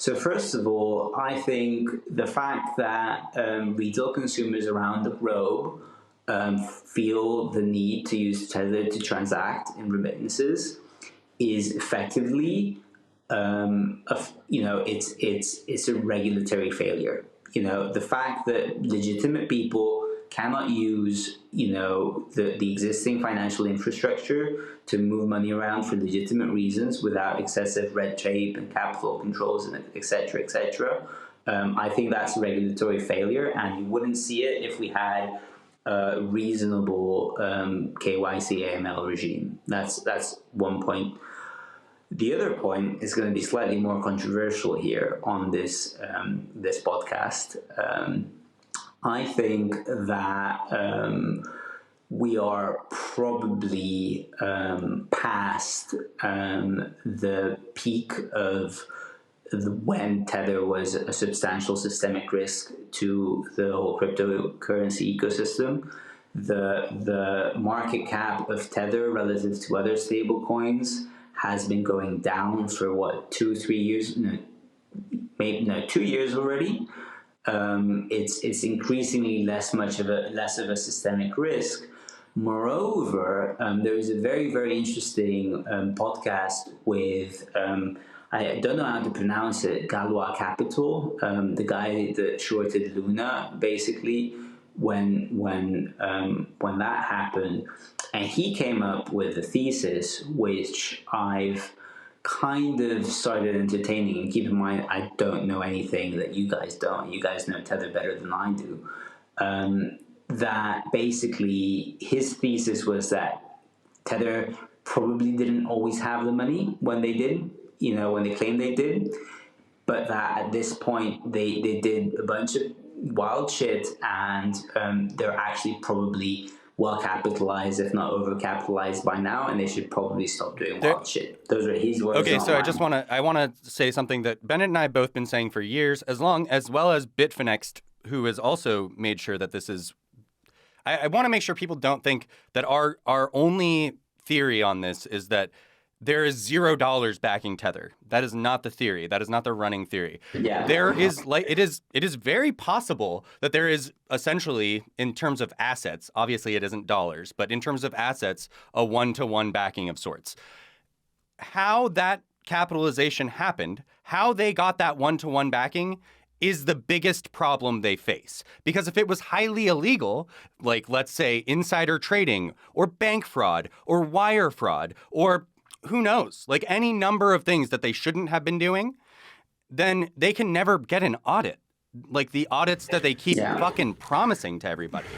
So first of all, I think the fact that retail consumers around the globe feel the need to use Tether to transact in remittances is effectively, it's a regulatory failure. The fact that legitimate people cannot use, the existing financial infrastructure to move money around for legitimate reasons without excessive red tape and capital controls and et cetera, et cetera. I think that's a regulatory failure, and you wouldn't see it if we had a reasonable KYC AML regime. That's one point. The other point is going to be slightly more controversial here on this podcast. I think that we are probably past the peak of when Tether was a substantial systemic risk to the whole cryptocurrency ecosystem. The market cap of Tether relative to other stable coins has been going down for 2 years? No, 2 years already. It's increasingly less of a systemic risk. Moreover, there is a very, very interesting podcast with I don't know how to pronounce it, Galois Capital, the guy that shorted Luna basically when that happened, and he came up with a thesis which I've kind of started entertaining. And keep in mind, I don't know anything that you guys don't. You guys know Tether better than I do. That basically his thesis was that Tether probably didn't always have the money when they did, when they claimed they did, but that at this point they did a bunch of wild shit, and they're actually probably well capitalized, if not overcapitalized by now, and they should probably stop doing wild shit. Those are his words. Okay, so I want to say something that Bennett and I have both been saying for years, as well as Bitfinex, who has also made sure that this is. I want to make sure people don't think that our only theory on this is that there is $0 backing Tether. That is not the theory. That is not the running theory. Yeah. There is it is very possible that there is essentially, in terms of assets, obviously it isn't dollars, but in terms of assets, a 1-to-1 backing of sorts. How that capitalization happened, how they got that 1-to-1 backing is the biggest problem they face. Because if it was highly illegal, like let's say insider trading or bank fraud or wire fraud or who knows, like any number of things that they shouldn't have been doing, then they can never get an audit. Like the audits that they keep fucking promising to everybody.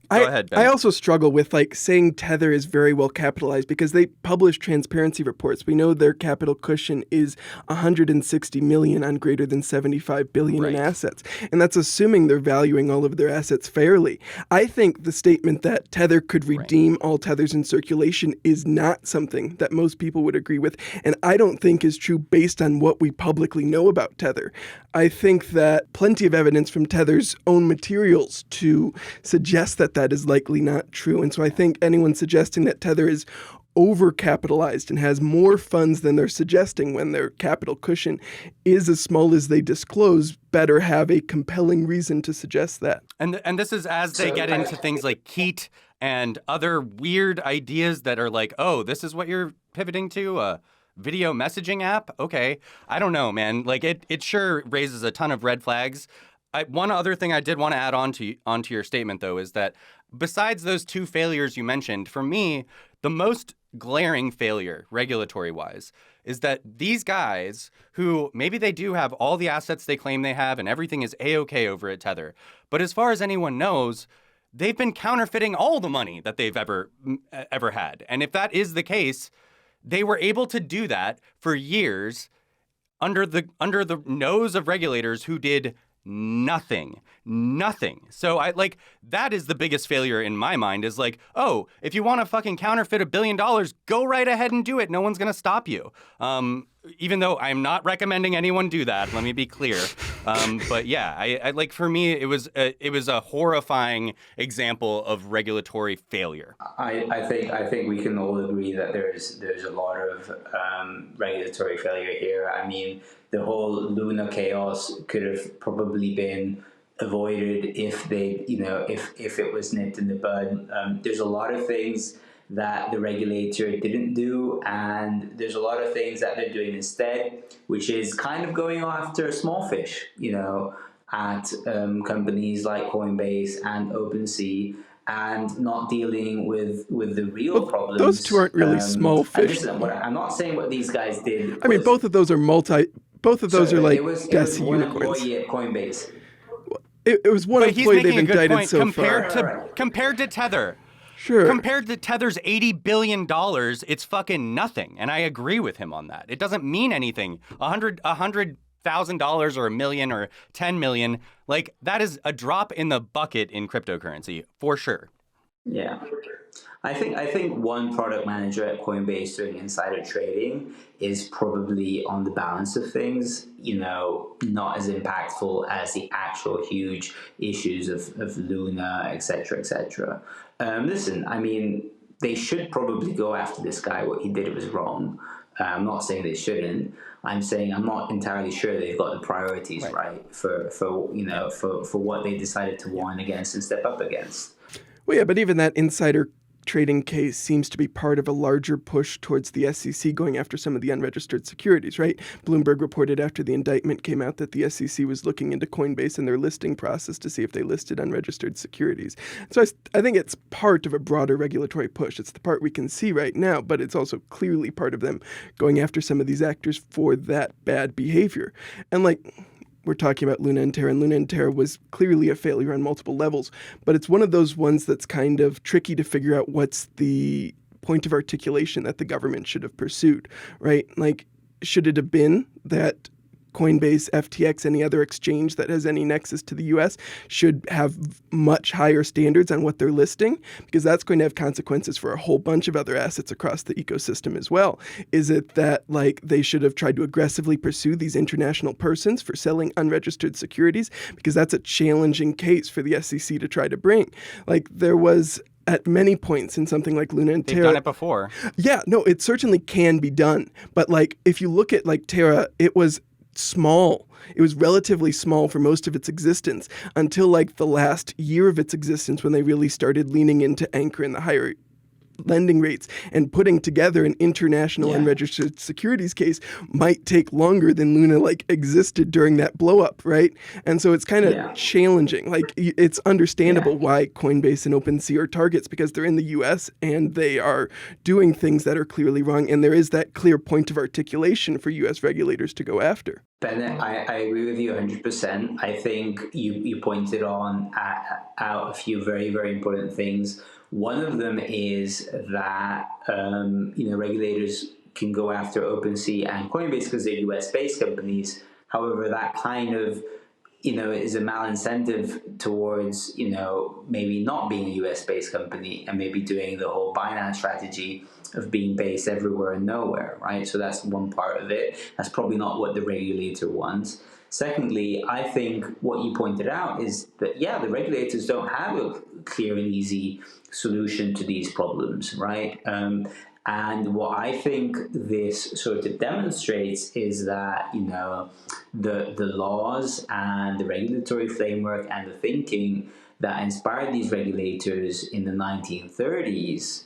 Go ahead, Ben. I also struggle with saying Tether is very well capitalized because they publish transparency reports. We know their capital cushion is 160 million on greater than 75 billion in assets. And that's assuming they're valuing all of their assets fairly. I think the statement that Tether could redeem all Tethers in circulation is not something that most people would agree with. And I don't think is true based on what we publicly know about Tether. I think that plenty of evidence from Tether's own materials to suggest that is likely not true. And so I think anyone suggesting that Tether is overcapitalized and has more funds than they're suggesting when their capital cushion is as small as they disclose better have a compelling reason to suggest that. And this is as they get into things like Keat and other weird ideas that are like, oh, this is what you're pivoting to? A video messaging app? Okay. I don't know, man. Like it sure raises a ton of red flags. One other thing I did want to add onto your statement, though, is that besides those two failures you mentioned, for me, the most glaring failure, regulatory-wise, is that these guys who maybe they do have all the assets they claim they have and everything is A-OK over at Tether, but as far as anyone knows, they've been counterfeiting all the money that they've ever had. And if that is the case, they were able to do that for years under the nose of regulators who did nothing. So that is the biggest failure in my mind is like, oh, if you want to fucking counterfeit $1 billion, go right ahead and do it. No one's going to stop you. Even though I'm not recommending anyone do that, let me be clear. But yeah, I like, for me, it was a horrifying example of regulatory failure. I think we can all agree that there's a lot of regulatory failure here. I mean, the whole Luna chaos could have probably been avoided if they, if it was nipped in the bud. There's a lot of things that the regulator didn't do, and there's a lot of things that they're doing instead, which is kind of going after small fish, at companies like Coinbase and OpenSea, and not dealing with the real problems. Those two aren't really small fish. I'm not saying what these guys did. I mean, both of those are Both of those are like it was Desi one unicorns. employee at Coinbase. It was one But he's employee they've making a good indicted point so far. compared to Tether. Sure. Compared to Tether's $80 billion, it's fucking nothing. And I agree with him on that. It doesn't mean anything. $100,000 or $1 million or 10 million, like, that is a drop in the bucket in cryptocurrency, for sure. Yeah. I think one product manager at Coinbase doing insider trading is probably, on the balance of things, not as impactful as the actual huge issues of Luna, et cetera, et cetera. Listen, I mean, they should probably go after this guy. What he did was wrong. I'm not saying they shouldn't. I'm saying I'm not entirely sure they've got the priorities right for what they decided to warn against and step up against. Well, yeah, but even that insider trading case seems to be part of a larger push towards the SEC going after some of the unregistered securities, right? Bloomberg reported after the indictment came out that the SEC was looking into Coinbase and their listing process to see if they listed unregistered securities. So I think it's part of a broader regulatory push. It's the part we can see right now, but it's also clearly part of them going after some of these actors for that bad behavior. And we're talking about Luna and Terra was clearly a failure on multiple levels, but it's one of those ones that's kind of tricky to figure out what's the point of articulation that the government should have pursued, right? Like, should it have been that Coinbase, FTX, any other exchange that has any nexus to the U.S. should have much higher standards on what they're listing, because that's going to have consequences for a whole bunch of other assets across the ecosystem as well. Is it that they should have tried to aggressively pursue these international persons for selling unregistered securities? Because that's a challenging case for the SEC to try to bring. There was at many points in something like Luna and Terra. They've done it before. Yeah, no, it certainly can be done. But if you look at Terra, it was small. It was relatively small for most of its existence until the last year of its existence, when they really started leaning into Anchor and the higher lending rates, and putting together an international unregistered securities case might take longer than Luna existed during that blow up, right? And so it's kind of challenging. It's understandable why Coinbase and OpenSea are targets, because they're in the US and they are doing things that are clearly wrong, and there is that clear point of articulation for US regulators to go after. Bennett, I agree with you 100%. I think you pointed out a few very, very important things. One of them is that regulators can go after OpenSea and Coinbase because they're US-based companies. However, that kind of is a malincentive towards maybe not being a US-based company and maybe doing the whole Binance strategy of being based everywhere and nowhere, right? So that's one part of it. That's probably not what the regulator wants. Secondly, I think what you pointed out is that, the regulators don't have a clear and easy solution to these problems, right? And what I think this sort of demonstrates is that, the laws and the regulatory framework and the thinking that inspired these regulators in the 1930s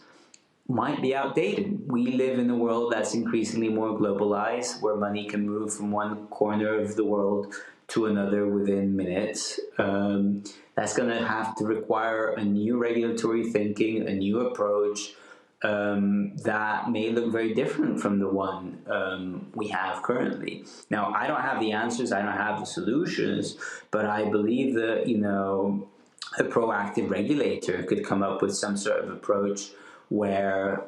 might be outdated. We live in a world that's increasingly more globalized, where money can move from one corner of the world to another within minutes. That's going to have to require a new regulatory thinking, a new approach that may look very different from the one we have currently. Now, I don't have the answers, I don't have the solutions, but I believe that, a proactive regulator could come up with some sort of approach where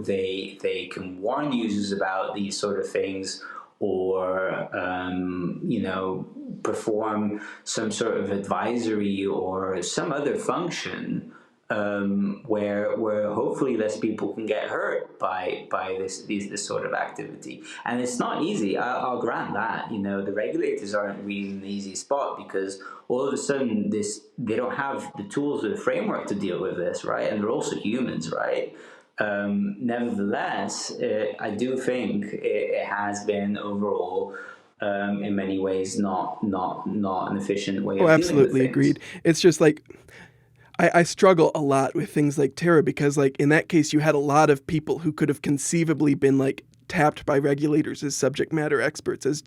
they can warn users about these sort of things, or perform some sort of advisory or some other function where hopefully less people can get hurt by this sort of activity. And it's not easy. I'll grant that. The regulators aren't really in the easy spot, because all of a sudden they don't have the tools or the framework to deal with this, right? And they're also humans, right? Nevertheless, I do think it has been overall, in many ways, not an efficient way of dealing with absolutely things. Agreed. It's just like, I struggle a lot with things like Terra, because like in that case you had a lot of people who could have conceivably been like tapped by regulators as subject matter experts, as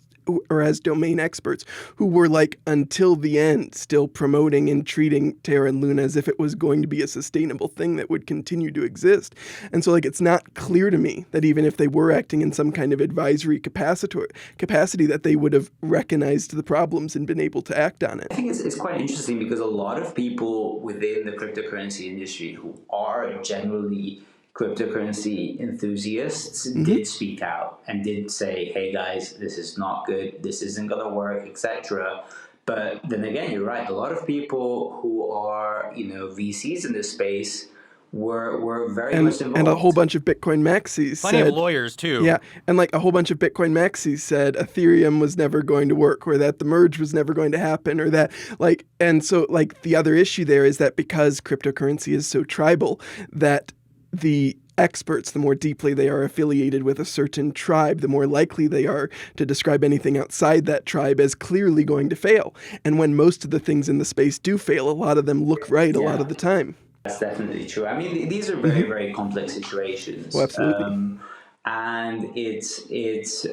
domain experts, who were like until the end still promoting and treating Terra and Luna as if it was going to be a sustainable thing that would continue to exist. And so like it's not clear to me that even if they were acting in some kind of advisory capacity that they would have recognized the problems and been able to act on it. I think it's quite interesting, because a lot of people within the cryptocurrency industry who are generally cryptocurrency enthusiasts did speak out and did say, hey guys, this is not good, this isn't going to work, etc. But then again, you're right, a lot of people who are VCs in this space were very much involved. And a whole bunch of Bitcoin maxis Plenty of lawyers too. Yeah, and like a whole bunch of Bitcoin maxis said Ethereum was never going to work, or that the merge was never going to happen, or that like, and so like the other issue there is that because cryptocurrency is so tribal, that the experts, the more deeply they are affiliated with a certain tribe, the more likely they are to describe anything outside that tribe as clearly going to fail. And when most of the things in the space do fail, a lot of them look right a lot of the time. That's definitely true. I mean, these are very, very complex situations. Well, absolutely. And it's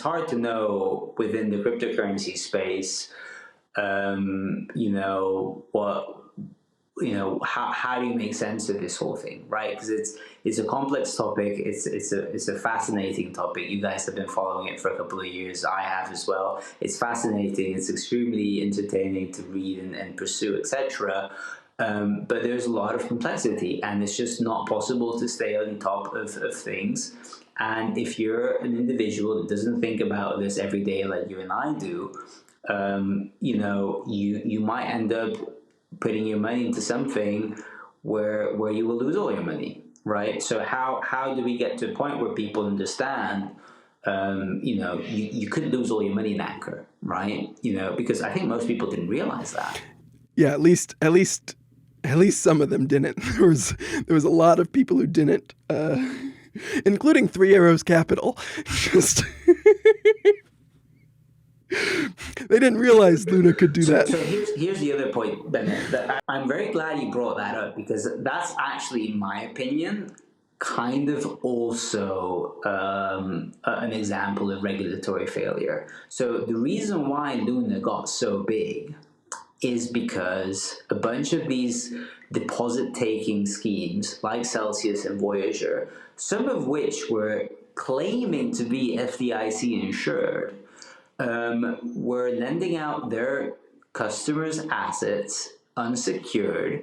hard to know within the cryptocurrency space, how do you make sense of this whole thing, right? Because it's a complex topic. It's a fascinating topic. You guys have been following it for a couple of years. I have as well. It's fascinating. It's extremely entertaining to read and pursue, etc. But there's a lot of complexity, and it's just not possible to stay on top of things. And if you're an individual that doesn't think about this every day like you and I do, you might end up putting your money into something where you will lose all your money, right? So how do we get to a point where people understand, you couldn't lose all your money in Anchor, right? Because I think most people didn't realize that. Yeah, at least some of them didn't. There was a lot of people who didn't, including Three Arrows Capital. Just they didn't realize Luna could do that. So here's the other point, Bennett. That I'm very glad you brought that up, because that's actually, in my opinion, kind of also an example of regulatory failure. So the reason why Luna got so big is because a bunch of these deposit-taking schemes like Celsius and Voyager, some of which were claiming to be FDIC insured, were lending out their customers' assets unsecured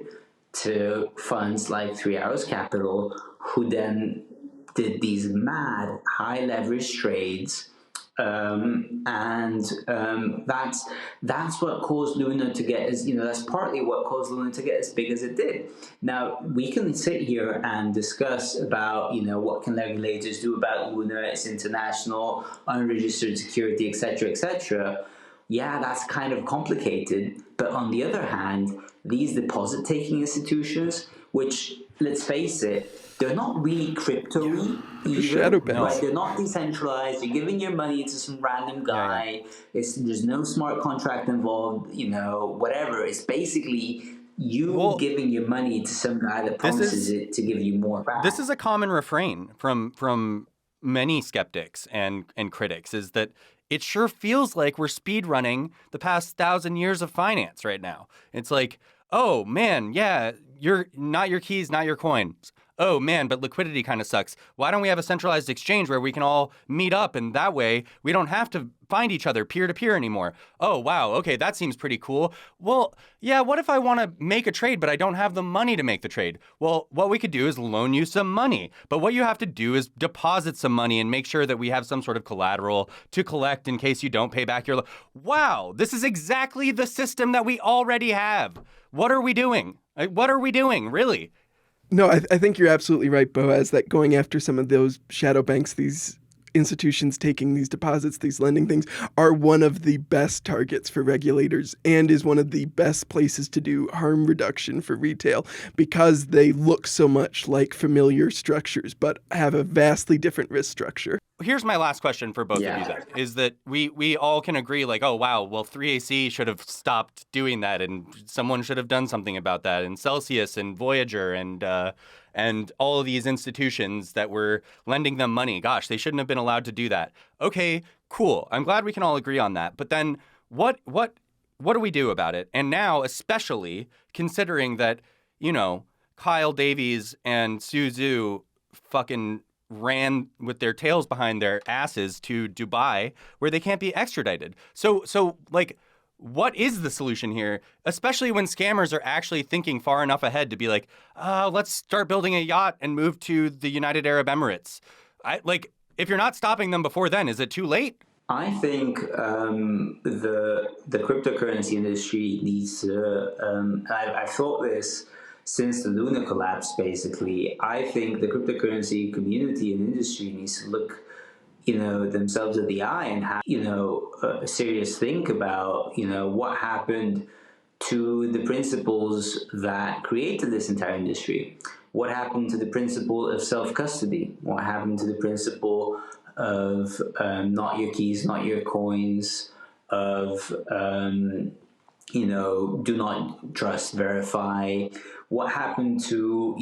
to funds like Three Arrows Capital, who then did these mad high leverage trades. That's what caused Luna to get that's partly what caused Luna to get as big as it did. Now, we can sit here and discuss about, what can regulators do about Luna, its international, unregistered security, etc. Yeah, that's kind of complicated. But on the other hand, these deposit-taking institutions, which, let's face it, they're not really crypto-y either. Shadow banks. Right? They're not decentralized. You're giving your money to some random guy. There's no smart contract involved, whatever. It's basically you giving your money to some guy that promises it to give you more back. This is a common refrain from many skeptics and critics, is that it sure feels like we're speed running the past 1,000 years of finance right now. It's like, oh man, yeah, you're not your keys, not your coins. oh man, but liquidity kind of sucks. Why don't we have a centralized exchange where we can all meet up and that way we don't have to find each other peer to peer anymore? Oh, wow. Okay, that seems pretty cool. Well, yeah, what if I want to make a trade, but I don't have the money to make the trade? Well, what we could do is loan you some money. But what you have to do is deposit some money and make sure that we have some sort of collateral to collect in case you don't pay back your loan. Wow, this is exactly the system that we already have. What are we doing? What are we doing, really? No, I think you're absolutely right, Boaz, that going after some of those shadow banks, these institutions taking these deposits, these lending things, are one of the best targets for regulators and is one of the best places to do harm reduction for retail because they look so much like familiar structures but have a vastly different risk structure. Here's my last question for both of you then, is that we all can agree like, oh, wow, well, 3AC should have stopped doing that and someone should have done something about that. And Celsius and Voyager and all of these institutions that were lending them money, gosh, they shouldn't have been allowed to do that. Okay, cool. I'm glad we can all agree on that. But then what do we do about it? And now, especially considering that, you know, Kyle Davies and Su Zhu fucking ran with their tails behind their asses to Dubai where they can't be extradited. So like, what is the solution here? Especially when scammers are actually thinking far enough ahead to be like, let's start building a yacht and move to the United Arab Emirates. If you're not stopping them before then, is it too late? I think the cryptocurrency industry needs to. I've thought this since the Luna collapse. Basically, I think the cryptocurrency community and industry needs to look, themselves in the eye and have, a serious think about, what happened to the principles that created this entire industry. What happened to the principle of self-custody? What happened to the principle of not your keys, not your coins, of, do not trust, verify? What happened to,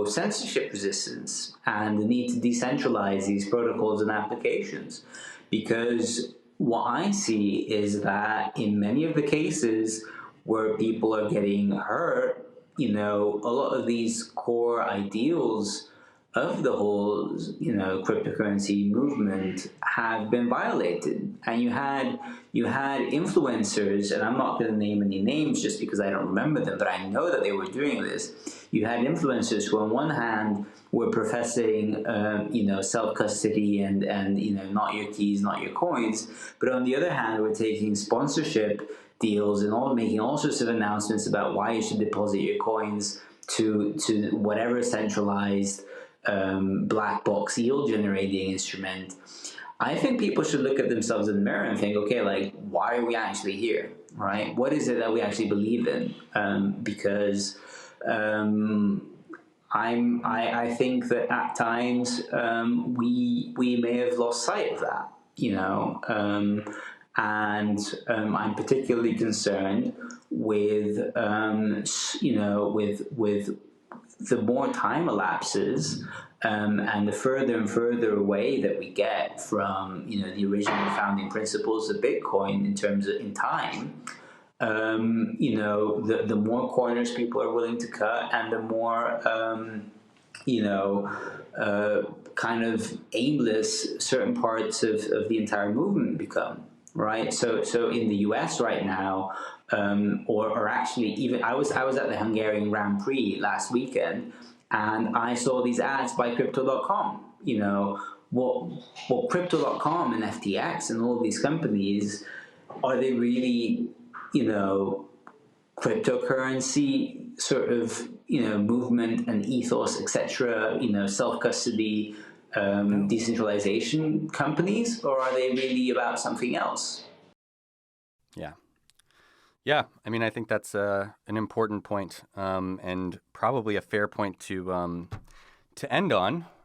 censorship resistance and the need to decentralize these protocols and applications? Because what I see is that in many of the cases where people are getting hurt, a lot of these core ideals of the whole, cryptocurrency movement have been violated. And you had influencers, and I'm not going to name any names just because I don't remember them, but I know that they were doing this. You had influencers who, on one hand, were professing, self-custody and not your keys, not your coins, but on the other hand, were taking sponsorship deals and making all sorts of announcements about why you should deposit your coins to whatever centralized black box yield generating instrument. I think people should look at themselves in the mirror and think, okay, like, why are we actually here, right? What is it that we actually believe in? Because I think that at times we may have lost sight of that, and I'm particularly concerned with with the more time elapses and the further and further away that we get from the original founding principles of Bitcoin in time, the more corners people are willing to cut, and the more kind of aimless certain parts of the entire movement become. Right, so in the U.S. right now, or actually even I was at the Hungarian Grand Prix last weekend, and I saw these ads by Crypto.com. What Crypto.com and FTX and all of these companies, are they really cryptocurrency sort of movement and ethos, etc. Self-custody, decentralization companies, or are they really about something else? Yeah. I mean, I think that's an important point, and probably a fair point to end on.